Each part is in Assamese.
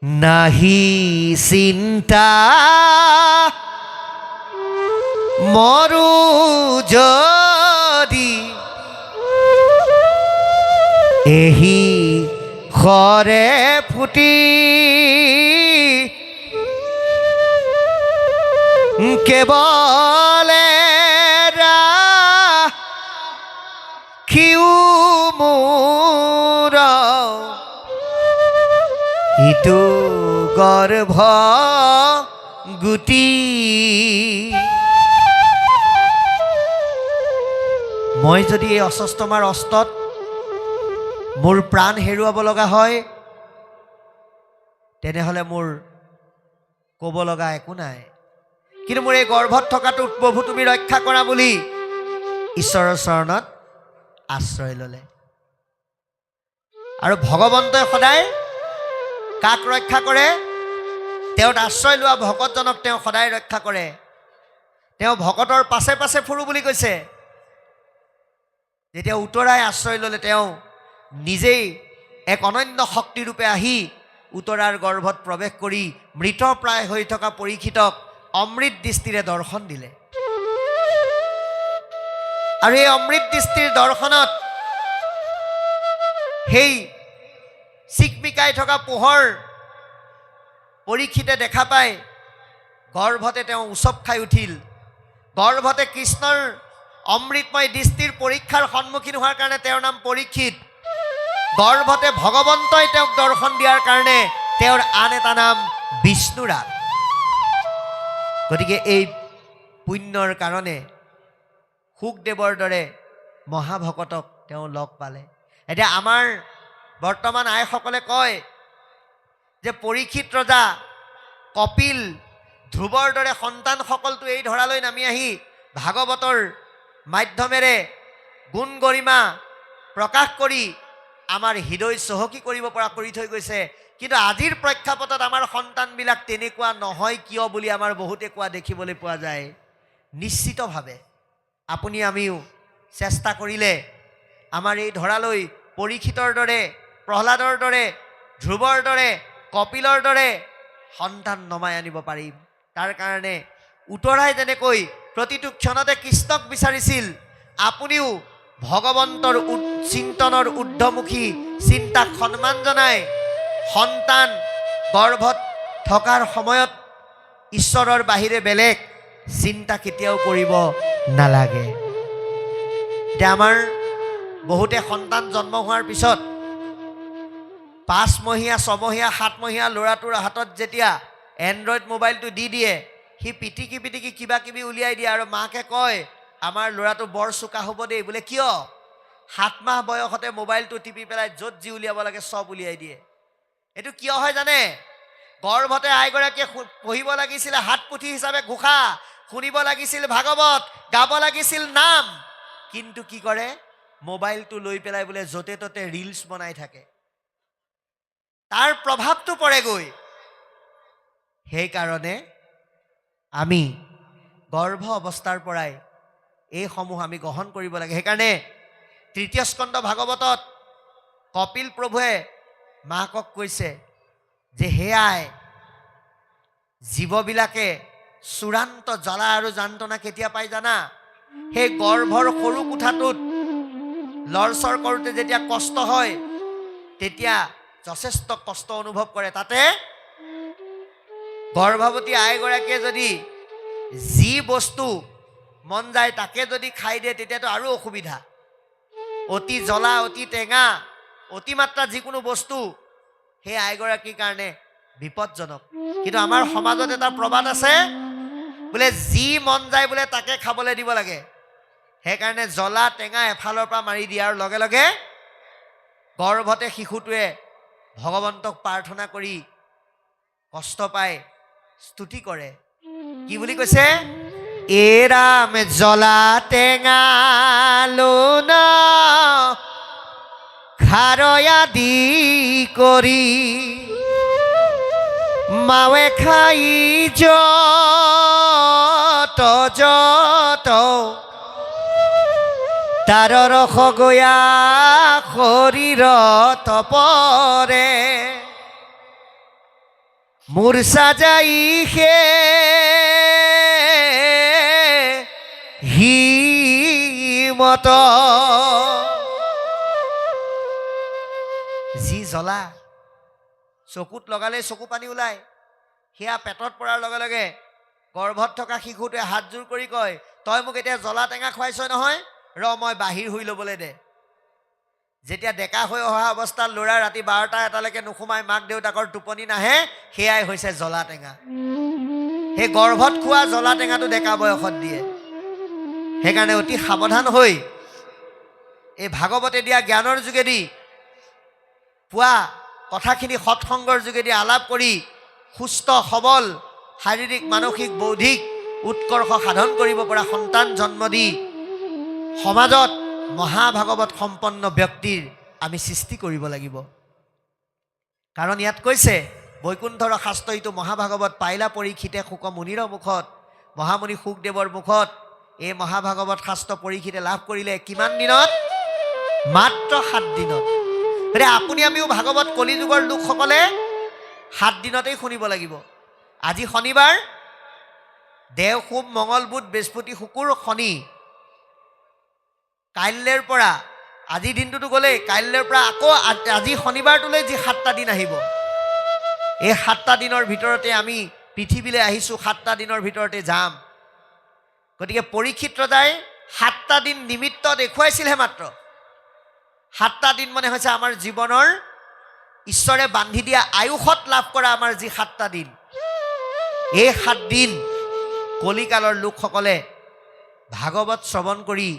নাহি চিন্তা মৰু যদি এহি খৰে ফুটি কেবলে ৰাখিও মোৰ ইটো গৰ্ভ গুটি। মই যদি এই অস্বস্থমাৰ অস্তত মোৰ প্ৰাণ হেৰুৱাব লগা হয় তেনেহলে মোৰ ক'ব লগা একো নাই, কিন্তু মোৰ এই গৰ্ভত থকাটো প্ৰভু তুমি ৰক্ষা কৰা বুলি ঈশ্বৰৰ চৰণত আশ্ৰয় ল'লে। আৰু ভগৱন্তই সদায় কাক ৰক্ষা কৰে? তেওঁত আশ্ৰয় লোৱা ভকতজনক তেওঁ সদায় ৰক্ষা কৰে। তেওঁ ভকতৰ পাছে পাছে ফুৰো বুলি কৈছে। যেতিয়া উতৰাই আশ্ৰয় ল'লে তেওঁ নিজেই এক অনন্য শক্তিৰূপে আহি উতৰাৰ গৰ্ভত প্ৰৱেশ কৰি মৃতপ্ৰায় হৈ থকা পৰীক্ষিতক অমৃত দৃষ্টিৰে দৰ্শন দিলে। আৰু এই অমৃত দৃষ্টিৰ দৰ্শনত সেই চিকমিকাই থকা পোহৰ পৰীক্ষিতে দেখা পায় গৰ্ভতে তেওঁ উচপ খাই উঠিল। গৰ্ভতে কৃষ্ণৰ অমৃতময় দৃষ্টিৰ পৰীক্ষাৰ সন্মুখীন হোৱাৰ কাৰণে তেওঁৰ নাম পৰীক্ষিত। গৰ্ভতে ভগৱন্তই তেওঁক দৰ্শন দিয়াৰ কাৰণে তেওঁৰ আন এটা নাম বিষ্ণুৰাজ। গতিকে এই পুণ্যৰ কাৰণে শুকদেৱৰ দৰে মহাভকতক তেওঁ লগ পালে। এতিয়া আমাৰ বৰ্তমান আইসকলে কয় যে পৰীক্ষিত ৰজা, কপিল, ধ্ৰুৱৰ দৰে সন্তানসকলটো এই ধৰালৈ নামি আহি ভাগৱতৰ মাধ্যমেৰে গুণ গৰিমা প্ৰকাশ কৰি আমাৰ হৃদয় চহকী কৰিব পৰা কৰি থৈ গৈছে। কিন্তু আজিৰ প্ৰেক্ষাপটত আমাৰ সন্তানবিলাক তেনেকুৱা নহয় কিয় বুলি আমাৰ বহুতে কোৱা দেখিবলৈ পোৱা যায়। নিশ্চিতভাৱে আপুনি আমিও চেষ্টা কৰিলে আমাৰ এই ধৰালৈ পৰীক্ষিতৰ দৰে, প্ৰহ্লাদৰ দৰে, ধ্ৰুৱৰ দৰে, কপিলৰ দৰে সন্তান নমাই আনিব পাৰিম। তাৰ কাৰণে উতৰাই যেনেকৈ প্ৰতিটো ক্ষণতে কৃষ্ণক বিচাৰিছিল, আপুনিও ভগৱন্তৰ চিন্তনৰ ঊৰ্ধ্বমুখী চিন্তাক সন্মান জনাই সন্তান গৰ্ভত থকাৰ সময়ত ঈশ্বৰৰ বাহিৰে বেলেগ চিন্তা কেতিয়াও কৰিব নালাগে। এতিয়া আমাৰ বহুতে সন্তান জন্ম হোৱাৰ পিছত 5 মহীয়া, 6 মহীয়া, 7 মহীয়া ল'ৰাটোৰ হাতত যেতিয়া এণ্ড্ৰইড মোবাইলটো দি দিয়ে, সি পিটিকি পিটিকি কিবা কিবি উলিয়াই দিয়ে আৰু মাকে কয় আমাৰ ল'ৰাটো বৰ চোকা হ'ব দেই। বোলে কিয়? 7 মাহ বয়সতে মোবাইলটো টিপি পেলাই য'ত যি উলিয়াব লাগে চব উলিয়াই দিয়ে। এইটো কিয় হয় জানে? গৰ্ভতে আইগৰাকীয়ে পঢ়িব লাগিছিল হাত পুথি হিচাপে ঘোষা, শুনিব লাগিছিল ভাগৱত, গাব লাগিছিল নাম, কিন্তু কি কৰে? মোবাইলটো লৈ পেলাই বোলে য'তে ত'তে ৰিলছ বনাই থাকে। তাৰ প্ৰভাৱটো পৰেগৈ। সেইকাৰণে আমি গৰ্ভ অৱস্থাৰ পৰাই এইসমূহ আমি গ্ৰহণ কৰিব লাগে। সেইকাৰণে তৃতীয় স্কন্ধ ভাগৱতত কপিল প্ৰভুৱে মাকক কৈছে যে সেয়াই জীৱবিলাকে চূড়ান্ত জ্বালা আৰু যন্ত্ৰণা কেতিয়া পাই জানা? সেই গৰ্ভৰ সৰু কোঠাটোত লৰচৰ কৰোঁতে যেতিয়া কষ্ট হয় তেতিয়া যথেষ্ট কষ্ট অনুভৱ কৰে। তাতে গৰ্ভৱতী আইগৰাকীয়ে যদি যি বস্তু মন যায় তাকে যদি খাই দিয়ে তেতিয়াতো আৰু অসুবিধা। অতি জ্বলা, অতি টেঙা, অতিমাত্ৰা যিকোনো বস্তু সেই আইগৰাকীৰ কাৰণে বিপদজনক। কিন্তু আমাৰ সমাজত এটা প্ৰবাদ আছে, বোলে যি মন যায় বোলে তাকে খাবলৈ দিব লাগে। সেইকাৰণে জ্বলা টেঙা এফালৰ পৰা মাৰি দিয়াৰ লগে লগে গৰ্ভতে শিশুটোৱে ভগৱন্তক প্ৰাৰ্থনা কৰি কষ্ট পায়, স্তুতি কৰে। কি বুলি কৈছে? এৰাম জ্বলা টেঙা লোন খাৰয়া দি কৰি মাৱে খাই যত যত তাৰ ৰস গয়া শৰীৰত পৰে। মূৰ্ছা যাই সে হিমত যি জ্বলা চকুত লগালে চকু পানী ওলায়, সেয়া পেটত পৰাৰ লগে লগে গৰ্ভত থকা শিশুটোৱে হাতযোৰ কৰি কয়, তই মোক এতিয়া জ্বলা টেঙা খুৱাইছ নহয়, ৰ মই বাহিৰ হৈ ল'বলৈ দে। যেতিয়া ডেকা হৈ অহা অৱস্থাত ল'ৰা ৰাতি 12টা 1টালৈকে নোসোমাই, মাক দেউতাকৰ টোপনি নাহে, সেয়াই হৈছে জ্বলা টেঙা। সেই গৰ্ভত খোৱা জ্বলা টেঙাটো ডেকা বয়সত দিয়ে। সেইকাৰণে অতি সাৱধান হৈ এই ভাগৱতে দিয়া জ্ঞানৰ যোগেদি পোৱা কথাখিনি সৎসংগৰ যোগেদি আলাপ কৰি সুস্থ সবল শাৰীৰিক মানসিক বৌদ্ধিক উৎকৰ্ষ সাধন কৰিব পৰা সন্তান জন্ম দি সমাজত মহাভাগৱত সম্পন্ন ব্যক্তিৰ আমি সৃষ্টি কৰিব লাগিব। কাৰণ ইয়াত কৈছে বৈকুণ্ঠৰ শাস্ত্ৰইটো মহাভাগৱত পাইলা পৰীক্ষিতে শুক মুনিৰ মুখত, মহামুনি শুকদেৱৰ মুখত এই মহাভাগৱত শাস্ত্ৰ পৰীক্ষিতে লাভ কৰিলে কিমান দিনত? মাত্ৰ 7 দিনত। গতিকে আপুনি আমিও ভাগৱত কলিযুগৰ লোকসকলে 7 দিনতেই শুনিব লাগিব। আজি শনিবাৰ, দেও সোম মঙল বুধ বৃহস্পতি শুকুৰ শনি, কাইলৈৰ পৰা আজি দিনটোতো গ'লেই, কাইলৈৰ পৰা আকৌ আজি শনিবাৰটোলৈ যি 7টা দিন আহিব, এই 7টা দিনৰ ভিতৰতে আমি পৃথিৱীলৈ আহিছোঁ, 7টা দিনৰ ভিতৰতে যাম। গতিকে পৰীক্ষিত ৰজাই 7টা দিন নিমিত্ত দেখুৱাইছিলহে মাত্ৰ। 7টা দিন মানে হৈছে আমাৰ জীৱনৰ ঈশ্বৰে বান্ধি দিয়া আয়ুষত লাভ কৰা আমাৰ যি 7টা দিন, এই 7 দিন কলিকালৰ লোকসকলে ভাগৱত শ্ৰৱণ কৰি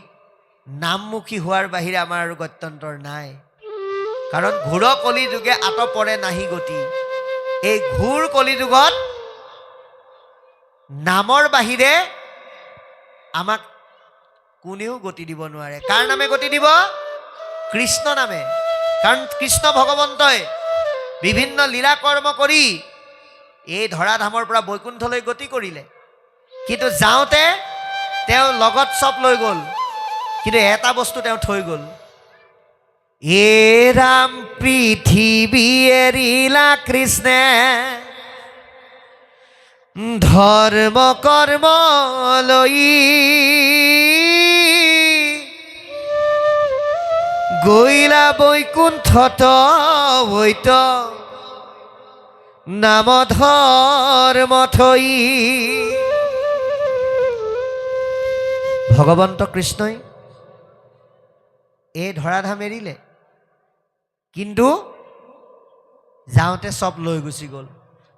নামমুখী হোৱাৰ বাহিৰে আমাৰ আৰু গত্যন্তৰ নাই। কাৰণ ঘোৰ কলিযুগে আতপৰে নাহি গতি। এই ঘোৰ কলিযুগত নামৰ বাহিৰে আমাক কোনেও গতি দিব নোৱাৰে। কাৰ নামে গতি দিব? কৃষ্ণ নামে। কাৰণ কৃষ্ণ ভগৱন্তই বিভিন্ন লীলা কৰ্ম কৰি এই ধৰাধামৰ পৰা বৈকুণ্ঠলৈ গতি কৰিলে, কিন্তু যাওঁতে তেওঁ লগত চব লৈ গ'ল, কিন্তু এটা বস্তু তেওঁ থৈ গ'ল। এ ৰাম পৃথিৱী এৰিলা কৃষ্ণে, ধৰ্ম কৰ্ম লৈ গৈলা বৈকুণ্ঠত হৈত নাম ধৰ্ম থৈ। ভগৱন্ত কৃষ্ণই এই ধৰাধাম এৰিলে, কিন্তু যাওঁতে চব লৈ গুচি গ'ল।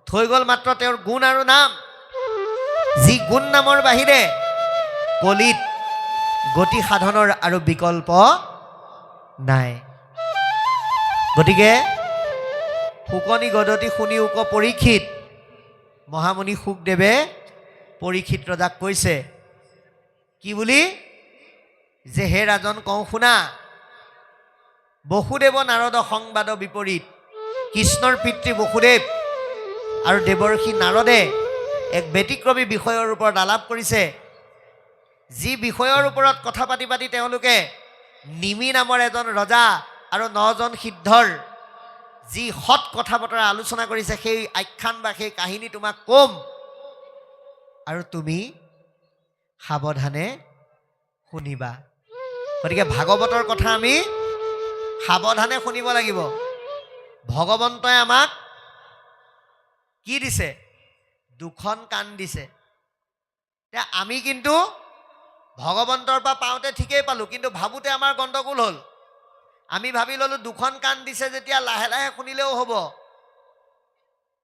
থৈ গ'ল মাত্ৰ তেওঁৰ গুণ আৰু নাম, যি গুণ নামৰ বাহিৰে কলিত গতি সাধনৰ আৰু বিকল্প নাই। গতিকে শুকনি গদতি শুনি উক পৰীক্ষিত, মহামুনি শুকদেৱে পৰীক্ষিত ৰজাক কৈছে কি বুলি? যে হে ৰাজন কওঁ শুনা, বসুদেৱ নাৰদ সংবাদ বিপৰীত। কৃষ্ণৰ পিতৃ বসুদেৱ আৰু দেৱৰ্ষি নাৰদে এক ব্যতিক্ৰমী বিষয়ৰ ওপৰত আলাপ কৰিছে, যি বিষয়ৰ ওপৰত কথা পাতি পাতি তেওঁলোকে নিমি নামৰ এজন ৰজা আৰু 9জন সিদ্ধৰ যি সৎ কথা বতৰা আলোচনা কৰিছে, সেই আখ্যান বা সেই কাহিনী তোমাক কম, আৰু তুমি সাৱধানে শুনিবা। গতিকে ভাগৱতৰ কথা আমি সাৱধানে শুনিব লাগিব। ভগৱন্তই আমাক কি দিছে? 2খন কাণ দিছে। এতিয়া আমি কিন্তু ভগৱন্তৰ পৰা পাওঁতে ঠিকেই পালোঁ, কিন্তু ভাবোঁতে আমাৰ গণ্ডগোল হ'ল। আমি ভাবি ল'লোঁ 2খন কাণ দিছে যেতিয়া লাহে লাহে শুনিলেও হ'ব,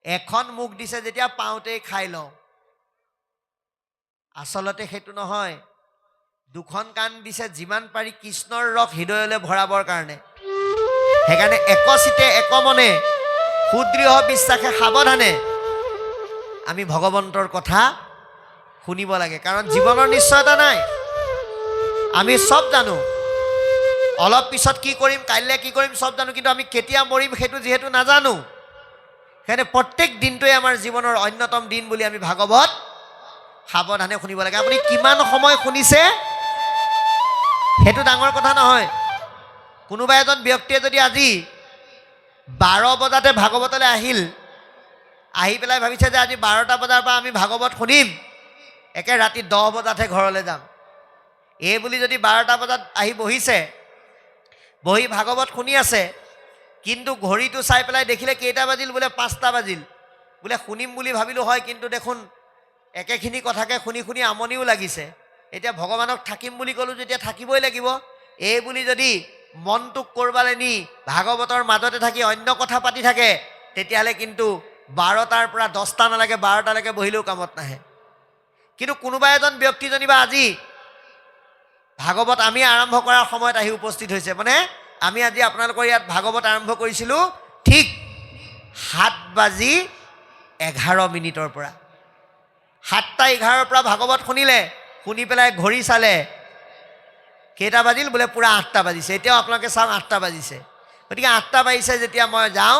1খন মুখ দিছে যেতিয়া পাওঁতেই খাই লওঁ। আচলতে সেইটো নহয়। 2খন কাণ দিছে যিমান পাৰি কৃষ্ণৰ ৰস হৃদয়লৈ ভৰাবৰ কাৰণে। সেইকাৰণে একচিতে একমনে সুদৃঢ় বিশ্বাসে সাৱধানে আমি ভগৱন্তৰ কথা শুনিব লাগে। কাৰণ জীৱনৰ নিশ্চয়তা নাই। আমি চব জানো, অলপ পিছত কি কৰিম, কাইলৈ কি কৰিম চব জানো, কিন্তু আমি কেতিয়া মৰিম সেইটো যিহেতু নাজানো, সেইকাৰণে প্ৰত্যেক দিনটোৱে আমাৰ জীৱনৰ অন্যতম দিন বুলি আমি ভাগৱত সাৱধানে শুনিব লাগে। আপুনি কিমান সময় শুনিছে সেইটো ডাঙৰ কথা নহয়। কোনোবা এজন ব্যক্তিয়ে যদি আজি 12 বজাতে ভাগৱতলৈ আহিল, আহি পেলাই ভাবিছে যে আজি 12টা বজাৰ পৰা আমি ভাগৱত শুনিম, একে ৰাতি 10 বজাতহে ঘৰলৈ যাম। এই বুলি যদি 12টা বজাত আহি বহিছে, বহি ভাগৱত শুনি আছে, কিন্তু ঘড়ীটো চাই পেলাই দেখিলে কেইটা বাজিল, বোলে 5টা বাজিল। বোলে শুনিম বুলি ভাবিলোঁ হয়, কিন্তু দেখোন একেখিনি কথাকে শুনি শুনি আমনিও লাগিছে। এতিয়া ভগৱানক থাকিম বুলি ক'লোঁ যেতিয়া থাকিবই লাগিব। এই বুলি যদি মনটোক কৰবালৈ নি ভাগৱতৰ মাজতে থাকি অন্য কথা পাতি থাকে, তেতিয়াহ'লে কিন্তু 12টাৰ পৰা 10টা নালাগে 12টালৈকে বহিলেও কামত নাহে। কিন্তু কোনোবা এজন ব্যক্তি যেনিবা আজি ভাগৱত আমি আৰম্ভ কৰাৰ সময়ত আহি উপস্থিত হৈছে। মানে আমি আজি আপোনালোকৰ ইয়াত ভাগৱত আৰম্ভ কৰিছিলোঁ ঠিক 7:11 পৰা। 7:11 পৰা ভাগৱত শুনিলে, শুনি পেলাই ঘড়ী চালে, কেইটা বাজিল, বোলে পূৰা 8টা বাজিছে। এতিয়াও আপোনালোকে চাওক 8টা বাজিছে। গতিকে 8টা বাজিছে যেতিয়া মই যাওঁ,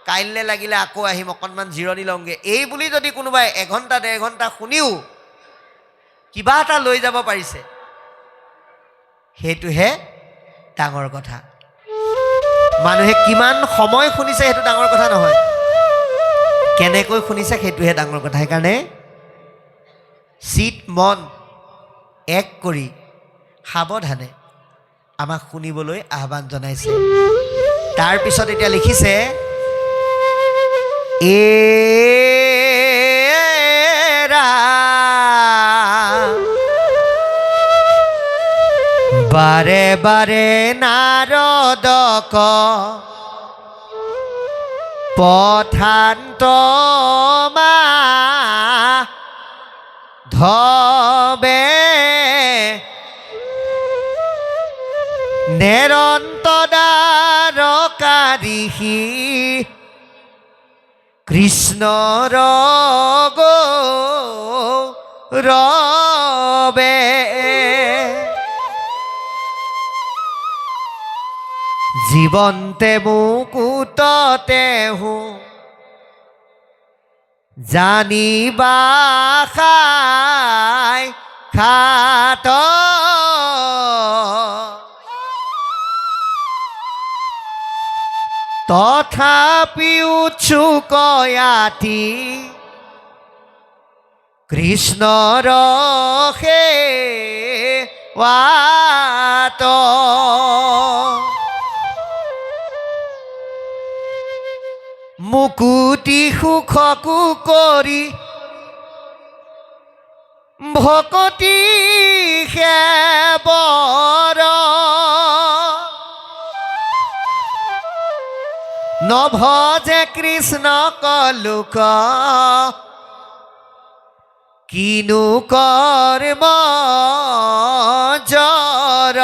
কাইলৈ লাগিলে আকৌ আহিম, অকণমান জিৰণি লওঁগৈ। এই বুলি যদি কোনোবাই 1 ঘণ্টা 1.5 ঘণ্টা শুনিও কিবা এটা লৈ যাব পাৰিছে, সেইটোহে ডাঙৰ কথা। মানুহে কিমান সময় শুনিছে সেইটো ডাঙৰ কথা নহয়, কেনেকৈ শুনিছে সেইটোহে ডাঙৰ কথা। সেইকাৰণে চিত মন এক কৰি সাৱধানে আমাক শুনিবলৈ আহ্বান জনাইছে। তাৰপিছত এতিয়া লিখিছে, বাৰে বাৰে নাৰদক পঠান্ত ধবে নিৰন্তদাৰকাৰিহি কৃষ্ণৰ গৌৰবে। জীৱন্তে মুকুটতে হো জানিবা খাই খাত তথাপিও চুকয়াতি কৃষ্ণৰ সেৱাত। মুকুতি সুখকো কৰি ভকতি সেবৰ নভজে কৃষ্ণ কলুক কিনু কৰ্ম জৰ।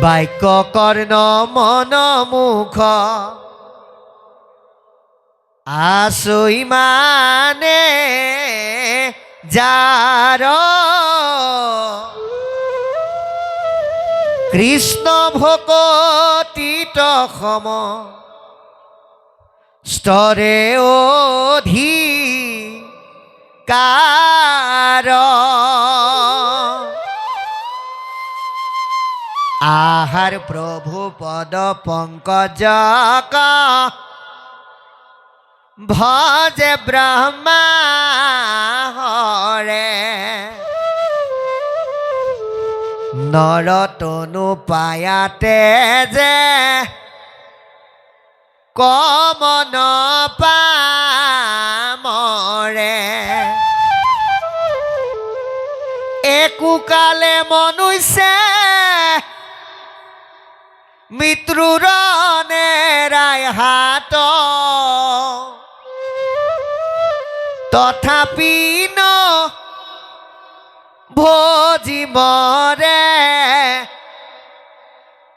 বাক্য কৰ্ণ মন মুখ আছই মানে যাৰ কৃষ্ণ ভকতিত সম স্তৰে অধিকাৰ। আহাৰ প্ৰভু পদ পংকজক ভজে ব্ৰহ্মা হৰে নৰতনু পায়াতে যে কমন পামৰে একোকালে মনুষ্যে মৃত্যুৰ নেৰাই হাত তথাপি ন ভোজি মৰে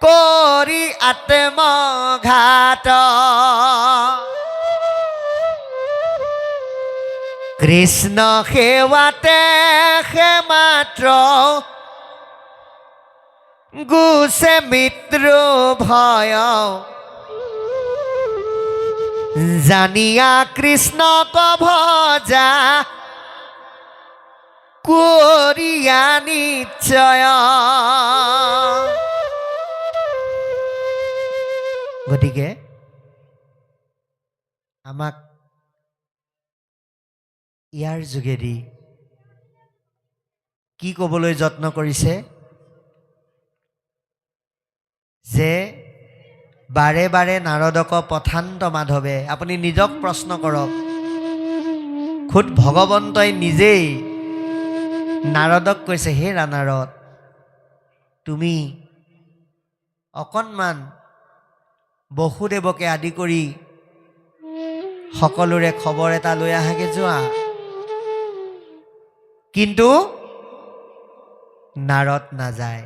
কৰি আত্মঘাত। কৃষ্ণ সেৱাতে সে মাত্ৰ গুছে মৃত্যু ভয় জানিয়া কৃষ্ণক ভজা কৰিয়া নিশ্চয়। গতিকে আমাক ইয়াৰ যোগেদি কি ক'বলৈ যত্ন কৰিছে যে বাৰে বাৰে নাৰদক পথান্ত মাধৱে আপুনি নিজক প্ৰশ্ন কৰক খুদ ভগৱন্তই নিজেই নাৰদক কৈছে হে নাৰদ তুমি অকণমান বসুদেৱকে আদি কৰি সকলোৰে খবৰ এটা লৈ আহাগে যোৱা কিন্তু নাৰদ নাযায়